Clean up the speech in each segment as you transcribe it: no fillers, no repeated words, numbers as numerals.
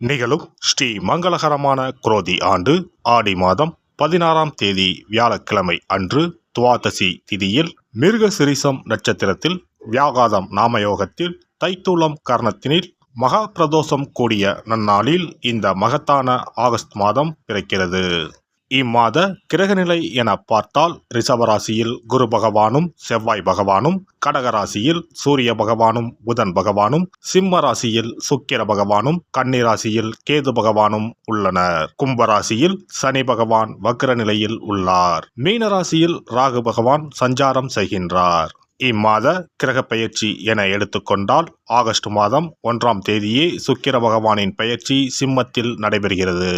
நிகழும் ஸ்ரீ மங்களகரமான குரோதி ஆண்டு ஆடி மாதம் 16ஆம் தேதி வியாழக்கிழமை அன்று துவாதசி திதியில் மிருகசிரிசம் நட்சத்திரத்தில் வியாகாதம் நாமயோகத்தில் தைத்தூலம் கர்ணத்தினில் மகா பிரதோஷம் கூடிய நன்னாளில் இந்த மகத்தான ஆகஸ்ட் மாதம் பிறக்கிறது. இம்மாத கிரகநிலை என பார்த்தால் ரிஷபராசியில் குரு பகவானும் செவ்வாய் பகவானும், கடகராசியில் சூரிய பகவானும் புதன் பகவானும், சிம்ம ராசியில் சுக்கிர பகவானும், கன்னிராசியில் கேது பகவானும் உள்ளனர். கும்பராசியில் சனி பகவான் வக்ர நிலையில் உள்ளார். மீனராசியில் ராகு பகவான் சஞ்சாரம் செய்கின்றார். இம்மாத கிரக பெயர்ச்சி என எடுத்துக்கொண்டால் ஆகஸ்ட் மாதம் 1ஆம் தேதியே சுக்கிர பகவானின் பெயர்ச்சி சிம்மத்தில் நடைபெறுகிறது.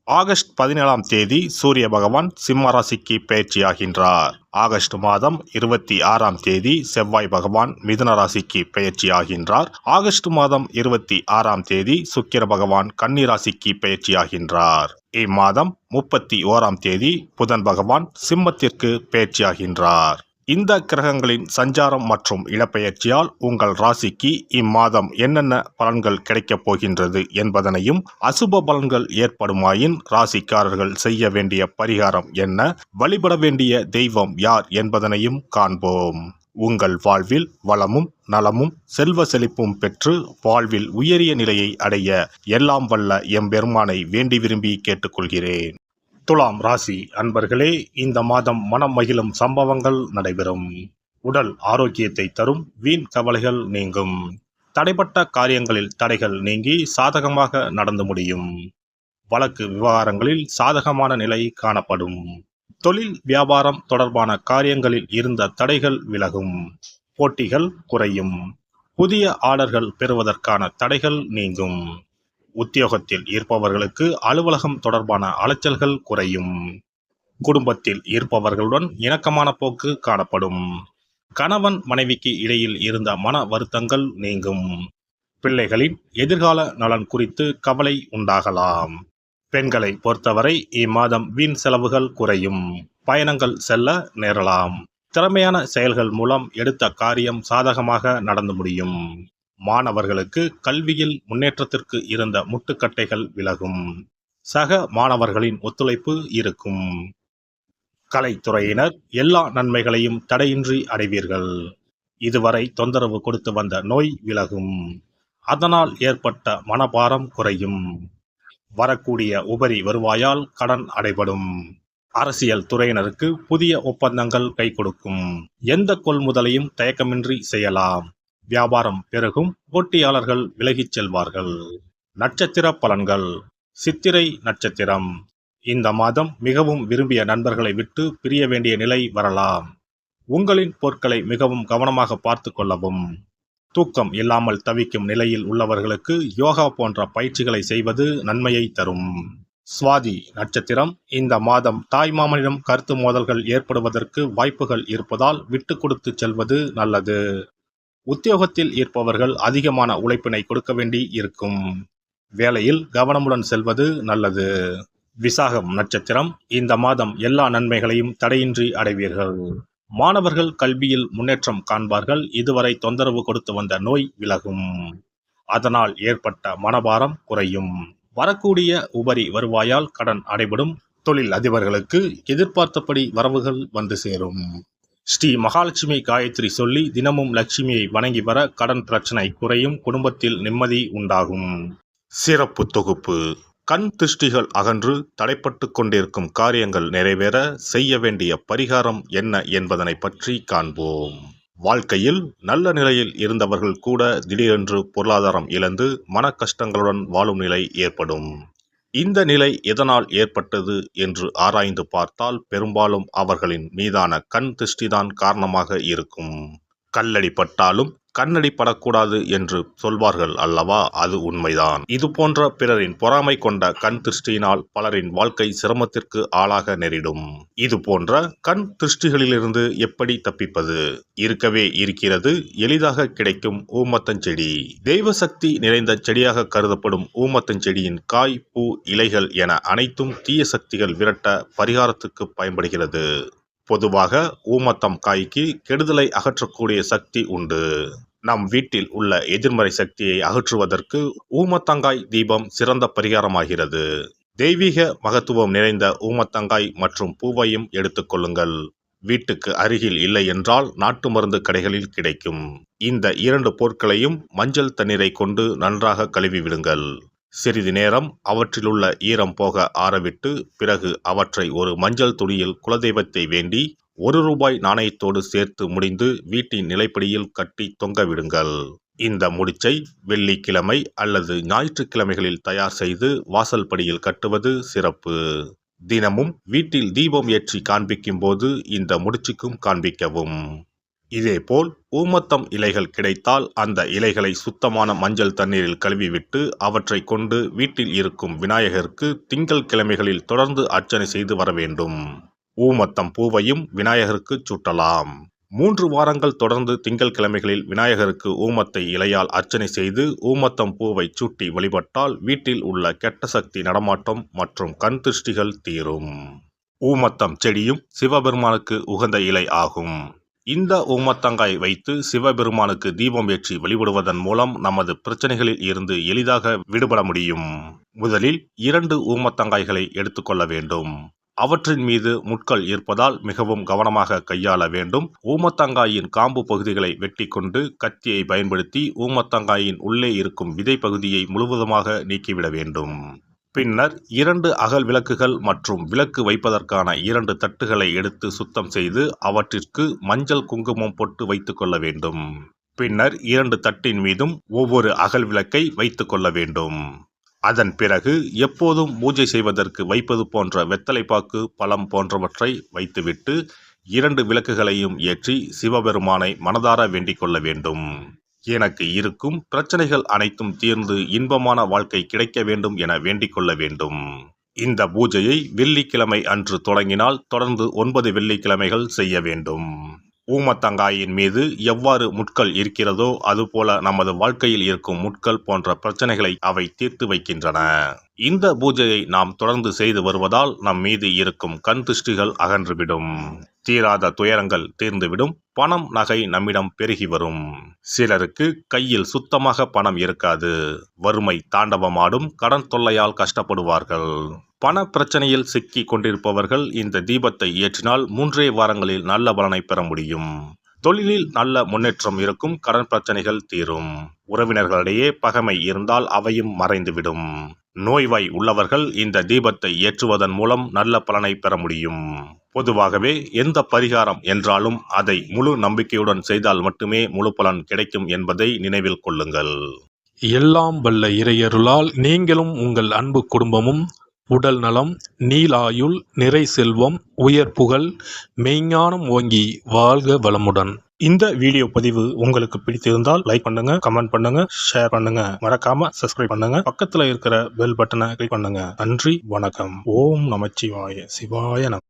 ஆகஸ்ட் 17ஆம் தேதி சூரிய பகவான் சிம்ம ராசிக்கு பெயர்ச்சியாகின்றார். ஆகஸ்ட் மாதம் 26ஆம் தேதி செவ்வாய் பகவான் மிதுன ராசிக்கு பெயர்ச்சியாகின்றார். ஆகஸ்ட் மாதம் 26ஆம் தேதி சுக்கிர பகவான் கன்னி ராசிக்கு பெயர்ச்சியாகின்றார். இம்மாதம் 31ஆம் தேதி புதன் பகவான் சிம்மத்திற்கு பெயர்ச்சியாகின்றார். இந்த கிரகங்களின் சஞ்சாரம் மற்றும் இடப்பெயர்ச்சியால் உங்கள் ராசிக்கு இம்மாதம் என்னென்ன பலன்கள் கிடைக்கப் போகின்றது என்பதனையும், அசுப பலன்கள் ஏற்படுமாயின் ராசிக்காரர்கள் செய்ய வேண்டிய பரிகாரம் என்ன, வழிபட வேண்டிய தெய்வம் யார் என்பதனையும் காண்போம். உங்கள் வாழ்வில் வளமும் நலமும் செல்வ செழிப்பும் பெற்று வாழ்வில் உயரிய நிலையை அடைய எல்லாம் வல்ல எம்பெருமானை வேண்டி விரும்பி கேட்டுக்கொள்கிறேன். துலாம் ராசி அன்பர்களே, இந்த மாதம் மனம் மகிழும் சம்பவங்கள் நடைபெறும். உடல் ஆரோக்கியத்தை தரும். வீண் கவலைகள் நீங்கும். தடைப்பட்ட காரியங்களில் தடைகள் நீங்கி சாதகமாக நடந்து முடியும். வழக்கு விவகாரங்களில் சாதகமான நிலை காணப்படும். தொழில் வியாபாரம் தொடர்பான காரியங்களில் இருந்த தடைகள் விலகும். போட்டிகள் குறையும். புதிய ஆர்டர்கள் பெறுவதற்கான தடைகள் நீங்கும். உத்தியோகத்தில் இருப்பவர்களுக்கு அலுவலகம் தொடர்பான அலைச்சல்கள் குறையும். குடும்பத்தில் இருப்பவர்களுடன் இணக்கமான போக்கு காணப்படும். கணவன் மனைவிக்கு இடையில் இருந்த மன வருத்தங்கள் நீங்கும். பிள்ளைகளின் எதிர்கால நலன் குறித்து கவலை உண்டாகலாம். பெண்களை பொறுத்தவரை இம்மாதம் வீண் செலவுகள் குறையும். பயணங்கள் செல்ல நேரலாம். திறமையான செயல்கள் மூலம் எடுத்த காரியம் சாதகமாக நடந்து முடியும். மாணவர்களுக்கு கல்வியில் முன்னேற்றத்திற்கு இருந்த முட்டுக்கட்டைகள் விலகும். சக மாணவர்களின் ஒத்துழைப்பு இருக்கும். கலைத்துறையினர் எல்லா நன்மைகளையும் தடையின்றி அடைவீர்கள். இதுவரை தொந்தரவு கொடுத்து வந்த நோய் விலகும். அதனால் ஏற்பட்ட மனபாரம் குறையும். வரக்கூடிய உபரி வருவாயால் கடன் அடைபடும். அரசியல் துறையினருக்கு புதிய ஒப்பந்தங்கள் கை கொடுக்கும். எந்த கொள்முதலையும் தயக்கமின்றி செய்யலாம். வியாபாரம் பெருகும். போட்டியாளர்கள் விலகிச் செல்வார்கள். நட்சத்திர பலன்கள். சித்திரை நட்சத்திரம். இந்த மாதம் மிகவும் விரும்பிய நண்பர்களை விட்டு பிரிய வேண்டிய நிலை வரலாம். உங்களின் பொருட்களை மிகவும் கவனமாக பார்த்து கொள்ளவும். தூக்கம் இல்லாமல் தவிக்கும் நிலையில் உள்ளவர்களுக்கு யோகா போன்ற பயிற்சிகளை செய்வது நன்மையை தரும். சுவாதி நட்சத்திரம். இந்த மாதம் தாய்மாமனிடம் கருத்து மோதல்கள் ஏற்படுவதற்கு வாய்ப்புகள் இருப்பதால் விட்டு கொடுத்து செல்வது நல்லது. உத்தியோகத்தில் இருப்பவர்கள் அதிகமான உழைப்பினை கொடுக்க வேண்டி இருக்கும். வேலையில் கவனமுடன் செல்வது நல்லது. விசாகம் நட்சத்திரம். இந்த மாதம் எல்லா நன்மைகளையும் தடையின்றி அடைவீர்கள். மாணவர்கள் கல்வியில் முன்னேற்றம் காண்பார்கள். இதுவரை தொந்தரவு கொடுத்து வந்த நோய் விலகும். அதனால் ஏற்பட்ட மனபாரம் குறையும். வரக்கூடிய உபரி வருவாயால் கடன் அடைபடும். தொழில் அதிபர்களுக்கு எதிர்பார்த்தபடி வரவுகள் வந்து சேரும். ஸ்ரீ மகாலட்சுமி காயத்ரி சொல்லி தினமும் லட்சுமியை வணங்கி வர கடன் பிரச்சனை குறையும். குடும்பத்தில் நிம்மதி உண்டாகும். சிறப்பு தொகுப்பு. கண் திருஷ்டிகள் அகன்று தடைப்பட்டு கொண்டிருக்கும் காரியங்கள் நிறைவேற செய்ய வேண்டிய பரிகாரம் என்ன என்பதனை பற்றி காண்போம். வாழ்க்கையில் நல்ல நிலையில் இருந்தவர்கள் கூட திடீரென்று பொருளாதாரம் இழந்து மன கஷ்டங்களுடன் வாழும் நிலை ஏற்படும். இந்த நிலை எதனால் ஏற்பட்டது என்று ஆராய்ந்து பார்த்தால் பெரும்பாலும் அவர்களின் மீதான கண் திருஷ்டிதான் காரணமாக இருக்கும். கல்லடி பட்டாலும் கண்ணடி படக்கூடாது என்று சொல்வார்கள் அல்லவா, அது உண்மைதான். இது போன்ற பிறரின் பொறாமை கொண்ட கண் திருஷ்டியினால் பலரின் வாழ்க்கை சிரமத்திற்கு ஆளாக நேரிடும். இது போன்ற கண் திருஷ்டிகளிலிருந்து எப்படி தப்பிப்பது? இருக்கவே இருக்கிறது எளிதாக கிடைக்கும் ஊமத்தஞ்செடி. தெய்வ சக்தி நிறைந்த செடியாக கருதப்படும் ஊமத்தஞ்செடியின் காய், பூ, இலைகள் என அனைத்தும் தீய சக்திகள் விரட்ட பரிகாரத்துக்கு பயன்படுகிறது. பொதுவாக ஊமத்தம் காய்க்கு கெடுதலை அகற்றக்கூடிய சக்தி உண்டு. நம் வீட்டில் உள்ள எதிர்மறை சக்தியை அகற்றுவதற்கு ஊமத்தங்காய் தீபம் சிறந்த பரிகாரமாகிறது. தெய்வீக மகத்துவம் நிறைந்த ஊமத்தங்காய் மற்றும் பூவையும் எடுத்துக்கொள்ளுங்கள். வீட்டுக்கு அருகில் இல்லை என்றால் நாட்டு மருந்து கடைகளில் கிடைக்கும். இந்த 2 பொருட்களையும் மஞ்சள் தண்ணீரை கொண்டு நன்றாக கழுவி விடுங்கள். சிறிது நேரம் அவற்றிலுள்ள ஈரம் போக ஆறவிட்டு பிறகு அவற்றை ஒரு மஞ்சள் துணியில் குலதெய்வத்தை வேண்டி ₹1 நாணயத்தோடு சேர்த்து முடிந்து வீட்டின் நிலைப்படியில் கட்டி தொங்கவிடுங்கள். இந்த முடிச்சை வெள்ளிக்கிழமை அல்லது ஞாயிற்றுக்கிழமைகளில் தயார் செய்து வாசல் படியில் கட்டுவது சிறப்பு. தினமும் வீட்டில் தீபம் ஏற்றி காண்பிக்கும் போது இந்த முடிச்சுக்கும் காண்பிக்கவும். இதேபோல் ஊமத்தம் இலைகள் கிடைத்தால் அந்த இலைகளை சுத்தமான மஞ்சள் தண்ணீரில் கழுவிவிட்டு அவற்றை கொண்டு வீட்டில் இருக்கும் விநாயகருக்கு திங்கள் கிழமைகளில் தொடர்ந்து அர்ச்சனை செய்து வர வேண்டும். ஊமத்தம் பூவையும் விநாயகருக்கு சூட்டலாம். 3 வாரங்கள் தொடர்ந்து திங்கள் கிழமைகளில் விநாயகருக்கு ஊமத்தை இலையால் அர்ச்சனை செய்து ஊமத்தம் பூவை சூட்டி வழிபட்டால் வீட்டில் உள்ள கெட்ட சக்தி நடமாட்டம் மற்றும் கண் திருஷ்டிகள் தீரும். ஊமத்தம் செடியும் சிவபெருமானுக்கு உகந்த இலை ஆகும். இந்த ஊமத்தங்காய் வைத்து சிவபெருமானுக்கு தீபம் ஏற்றி வழிபடுவதன் மூலம் நமது பிரச்சனைகளில் இருந்து எளிதாக விடுபட முடியும். முதலில் 2 ஊமத்தங்காய்களை எடுத்துக்கொள்ள வேண்டும். அவற்றின் மீது முட்கள் இருப்பதால் மிகவும் கவனமாக கையாள வேண்டும். ஊமத்தங்காயின் காம்பு பகுதிகளை வெட்டி கொண்டு கத்தியை பயன்படுத்தி ஊமத்தங்காயின் உள்ளே இருக்கும் விதை பகுதியை முழுவதுமாக நீக்கிவிட வேண்டும். பின்னர் 2 அகல் விளக்குகள் மற்றும் விளக்கு வைப்பதற்கான 2 தட்டுகளை எடுத்து சுத்தம் செய்து அவற்றிற்கு மஞ்சள் குங்குமம் போட்டு வைத்துக் கொள்ள வேண்டும். பின்னர் 2 தட்டின் மீதும் ஒவ்வொரு அகல் விளக்கை வைத்துக் கொள்ள வேண்டும். அதன் பிறகு எப்போதும் பூஜை செய்வதற்கு வைப்பது போன்ற வெத்தலைப்பாக்கு, பழம் போன்றவற்றை வைத்துவிட்டு 2 விளக்குகளையும் ஏற்றி சிவபெருமானை மனதார வேண்டிக் கொள்ள வேண்டும். எனக்கு இருக்கும் பிரச்சனைகள் அனைத்தும் தீர்ந்து இன்பமான வாழ்க்கை கிடைக்க வேண்டும் என வேண்டிக் கொள்ள வேண்டும். இந்த பூஜையை வெள்ளிக்கிழமை அன்று தொடங்கினால் தொடர்ந்து 9 வெள்ளிக்கிழமைகள் செய்ய வேண்டும். ஊமத்தங்காயின் மீது எவ்வாறு முட்கள் இருக்கிறதோ அதுபோல நமது வாழ்க்கையில் இருக்கும் முட்கள் போன்ற பிரச்சனைகளை அவை தீர்த்து வைக்கின்றன. இந்த பூஜையை நாம் தொடர்ந்து செய்து வருவதால் நம் மீது இருக்கும் கண் திருஷ்டிகள் அகன்றுவிடும். தீராத துயரங்கள் தீர்ந்துவிடும். பணம் நகை நம்மிடம் பெருகி வரும். சிலருக்கு கையில் சுத்தமாக பணம் இருக்காது. வறுமை தாண்டவமாடும். கடன் தொல்லையால் கஷ்டப்படுவார்கள். பண பிரச்சனையில் சிக்கி கொண்டிருப்பவர்கள் இந்த தீபத்தை ஏற்றினால் 3 வாரங்களில் நல்ல பலனை பெற முடியும். தொழிலில் நல்ல முன்னேற்றம் இருக்கும். கடன் பிரச்சனைகள் தீரும். உறவினர்களிடையே பகைமை இருந்தால் அவையும் மறைந்துவிடும். நோய்வாய் உள்ளவர்கள் இந்த தீபத்தை ஏற்றுவதன் மூலம் நல்ல பலனை பெற முடியும். பொதுவாகவே எந்த பரிகாரம் என்றாலும் அதை முழு நம்பிக்கையுடன் செய்தால் மட்டுமே முழு பலன் கிடைக்கும் என்பதை நினைவில் கொள்ளுங்கள். எல்லாம் வல்ல இறையருளால் நீங்களும் உங்கள் அன்பு குடும்பமும் உடல் நலம், நீலாயுள், நிறை செல்வம், உயர் புகழ், மெய்ஞானம் ஓங்கி வாழ்க வளமுடன். இந்த வீடியோ பதிவு உங்களுக்கு பிடித்திருந்தால் லைக் பண்ணுங்க, கமெண்ட் பண்ணுங்க, ஷேர் பண்ணுங்க, மறக்காம சப்ஸ்கிரைப் பண்ணுங்க, பக்கத்துல இருக்கிற பெல் பட்டனை கிளிக் பண்ணுங்க. நன்றி, வணக்கம். ஓம் நமச்சிவாய. சிவாய நம.